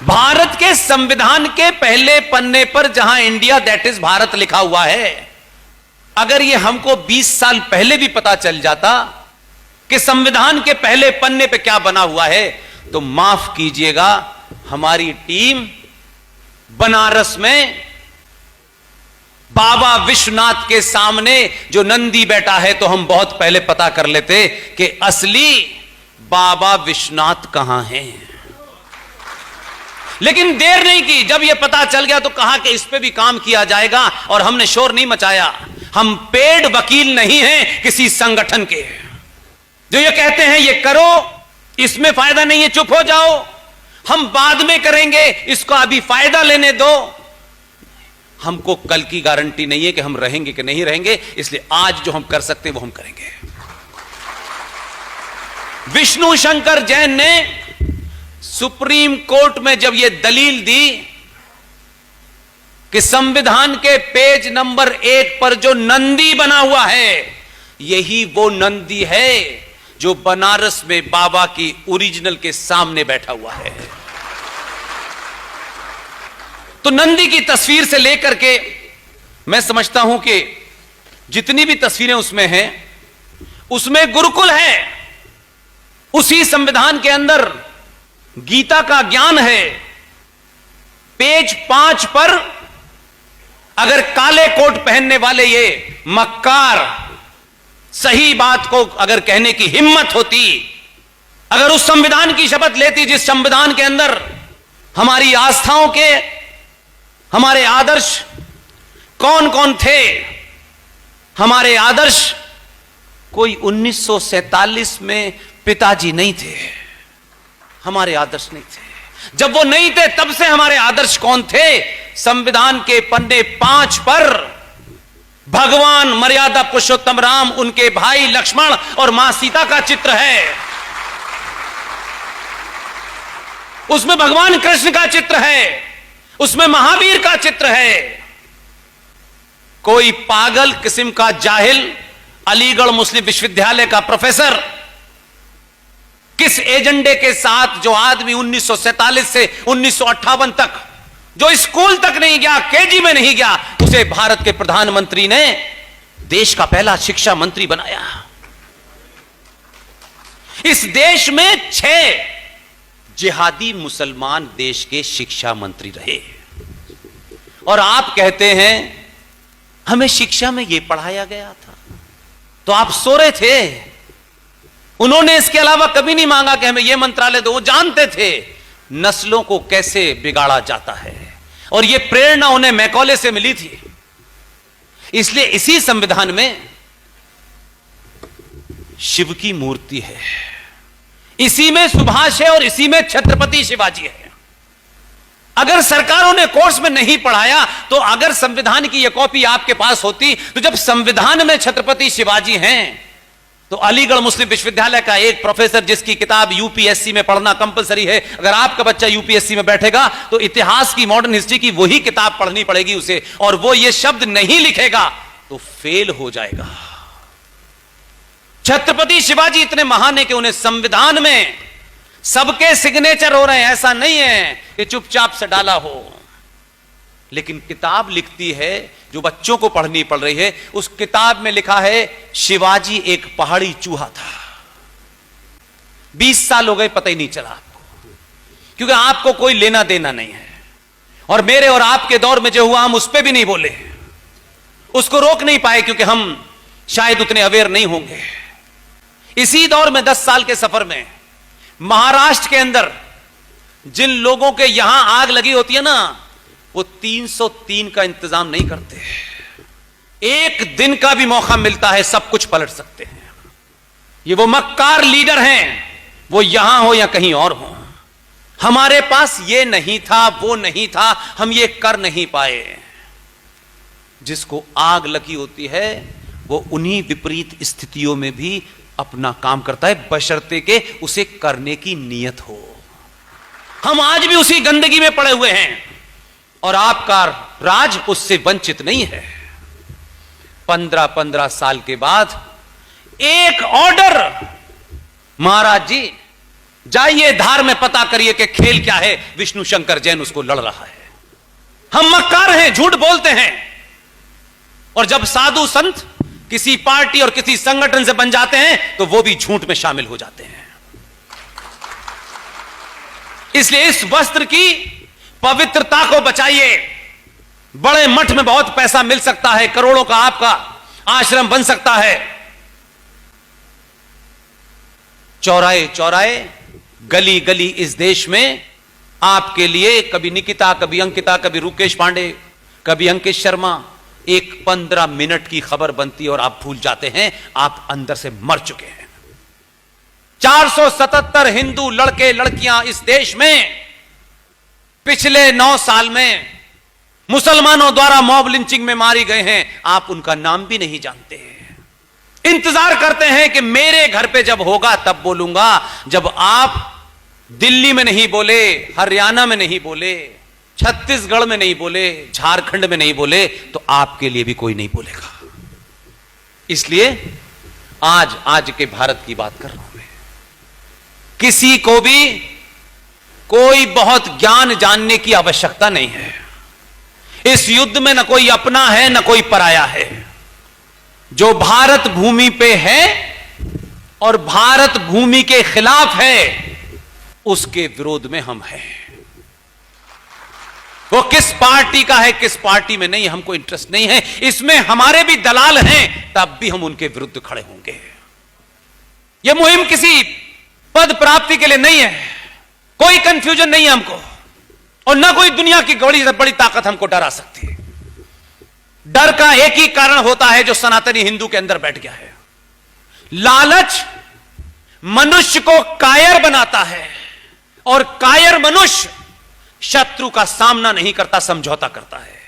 भारत के संविधान के पहले पन्ने पर जहां इंडिया दैट इज भारत लिखा हुआ है, अगर यह हमको 20 साल पहले भी पता चल जाता कि संविधान के पहले पन्ने पे क्या बना हुआ है, तो माफ कीजिएगा, हमारी टीम बनारस में बाबा विश्वनाथ के सामने जो नंदी बैठा है, तो हम बहुत पहले पता कर लेते कि असली बाबा विश्वनाथ कहां हैं। लेकिन देर नहीं की, जब यह पता चल गया तो कहा कि इस पे भी काम किया जाएगा, और हमने शोर नहीं मचाया। हम पेड वकील नहीं हैं किसी संगठन के जो ये कहते हैं ये करो, इसमें फायदा नहीं है, चुप हो जाओ, हम बाद में करेंगे, इसको अभी फायदा लेने दो। हमको कल की गारंटी नहीं है कि हम रहेंगे कि नहीं रहेंगे, इसलिए आज जो हम कर सकते हैं वो हम करेंगे। विष्णु शंकर जैन ने सुप्रीम कोर्ट में जब यह दलील दी कि संविधान के पेज नंबर 1 पर जो नंदी बना हुआ है, यही वो नंदी है जो बनारस में बाबा की ओरिजिनल के सामने बैठा हुआ है। तो नंदी की तस्वीर से लेकर के मैं समझता हूं कि जितनी भी तस्वीरें उसमें हैं, उसमें गुरुकुल है, उसी संविधान के अंदर गीता का ज्ञान है। पेज 5 पर अगर काले कोट पहनने वाले ये मक्कार सही बात को अगर कहने की हिम्मत होती, अगर उस संविधान की शपथ लेती जिस संविधान के अंदर हमारी आस्थाओं के, हमारे आदर्श कौन कौन थे, हमारे आदर्श कोई 1947 में पिताजी नहीं थे, हमारे आदर्श नहीं थे। जब वो नहीं थे तब से हमारे आदर्श कौन थे? संविधान के पन्ने 5 पर भगवान मर्यादा पुरुषोत्तम राम, उनके भाई लक्ष्मण और मां सीता का चित्र है। उसमें भगवान कृष्ण का चित्र है, उसमें महावीर का चित्र है। कोई पागल किस्म का जाहिल अलीगढ़ मुस्लिम विश्वविद्यालय का प्रोफेसर किस एजेंडे के साथ, जो आदमी 1947 से 1958 तक जो स्कूल तक नहीं गया, केजी में नहीं गया, उसे भारत के प्रधानमंत्री ने देश का पहला शिक्षा मंत्री बनाया। इस देश में 6 जिहादी मुसलमान देश के शिक्षा मंत्री रहे, और आप कहते हैं हमें शिक्षा में यह पढ़ाया गया था। तो आप सो रहे थे। उन्होंने इसके अलावा कभी नहीं मांगा कि हमें यह मंत्रालय दो। वो जानते थे नस्लों को कैसे बिगाड़ा जाता है, और यह प्रेरणा उन्हें मैकॉले से मिली थी। इसलिए इसी संविधान में शिव की मूर्ति है, इसी में सुभाष है, और इसी में छत्रपति शिवाजी है। अगर सरकारों ने कोर्स में नहीं पढ़ाया, तो अगर संविधान की यह कॉपी आपके पास होती, तो जब संविधान में छत्रपति शिवाजी हैं, तो अलीगढ़ मुस्लिम विश्वविद्यालय का एक प्रोफेसर जिसकी किताब यूपीएससी में पढ़ना कंपलसरी है, अगर आपका बच्चा यूपीएससी में बैठेगा तो इतिहास की, मॉडर्न हिस्ट्री की वही किताब पढ़नी पड़ेगी उसे, और वो ये शब्द नहीं लिखेगा तो फेल हो जाएगा। छत्रपति शिवाजी इतने महान है कि उन्हें संविधान में सबके सिग्नेचर हो रहे हैं। ऐसा नहीं है कि चुपचाप से डाला हो, लेकिन किताब लिखती है जो बच्चों को पढ़नी पड़ रही है। उस किताब में लिखा है शिवाजी एक पहाड़ी चूहा था। 20 साल हो गए, पता ही नहीं चला आपको, क्योंकि आपको कोई लेना देना नहीं है। और मेरे और आपके दौर में जो हुआ, हम उस पर भी नहीं बोले, उसको रोक नहीं पाए, क्योंकि हम शायद उतने अवेयर नहीं होंगे। इसी दौर में 10 साल के सफर में महाराष्ट्र के अंदर जिन लोगों के यहां आग लगी होती है ना, वो 303 का इंतजाम नहीं करते। एक दिन का भी मौका मिलता है, सब कुछ पलट सकते हैं। ये वो मक्कार लीडर हैं, वो यहां हो या कहीं और हो। हमारे पास ये नहीं था, वो नहीं था, हम ये कर नहीं पाए। जिसको आग लगी होती है वो उन्हीं विपरीत स्थितियों में भी अपना काम करता है, बशर्ते के उसे करने की नीयत हो। हम आज भी उसी गंदगी में पड़े हुए हैं, और आपका राज उससे वंचित नहीं है। 15-15 साल के बाद एक ऑर्डर, महाराज जी जाइए धार में पता करिए कि खेल क्या है। विष्णु शंकर जैन उसको लड़ रहा है। हम मक्कार हैं, झूठ बोलते हैं। और जब साधु संत किसी पार्टी और किसी संगठन से बन जाते हैं तो वो भी झूठ में शामिल हो जाते हैं। इसलिए इस वस्त्र की पवित्रता को बचाइए। बड़े मठ में बहुत पैसा मिल सकता है, करोड़ों का आपका आश्रम बन सकता है। चौराहे चौराहे, गली गली इस देश में आपके लिए कभी निकिता, कभी अंकिता, कभी रुकेश पांडे, कभी अंकित शर्मा, एक 15 मिनट की खबर बनती है और आप भूल जाते हैं आप अंदर से मर चुके हैं। 477 हिंदू लड़के लड़कियां इस देश में पिछले 9 साल में मुसलमानों द्वारा मॉब लिंचिंग में मारी गए हैं। आप उनका नाम भी नहीं जानते हैं। इंतजार करते हैं कि मेरे घर पे जब होगा तब बोलूंगा। जब आप दिल्ली में नहीं बोले, हरियाणा में नहीं बोले, छत्तीसगढ़ में नहीं बोले, झारखंड में नहीं बोले, तो आपके लिए भी कोई नहीं बोलेगा। इसलिए आज के भारत की बात कर रहा हूं मैं। किसी को भी कोई बहुत ज्ञान जानने की आवश्यकता नहीं है। इस युद्ध में न कोई अपना है न कोई पराया है। जो भारत भूमि पे है और भारत भूमि के खिलाफ है, उसके विरोध में हम हैं। वो किस पार्टी का है, किस पार्टी में नहीं, हमको इंटरेस्ट नहीं है। इसमें हमारे भी दलाल हैं, तब भी हम उनके विरुद्ध खड़े होंगे। यह मुहिम किसी पद प्राप्ति के लिए नहीं है। कोई कंफ्यूजन नहीं है हमको, और ना कोई दुनिया की बड़ी ताकत हमको डरा सकती है। डर का एक ही कारण होता है जो सनातनी हिंदू के अंदर बैठ गया है। लालच मनुष्य को कायर बनाता है, और कायर मनुष्य शत्रु का सामना नहीं करता, समझौता करता है।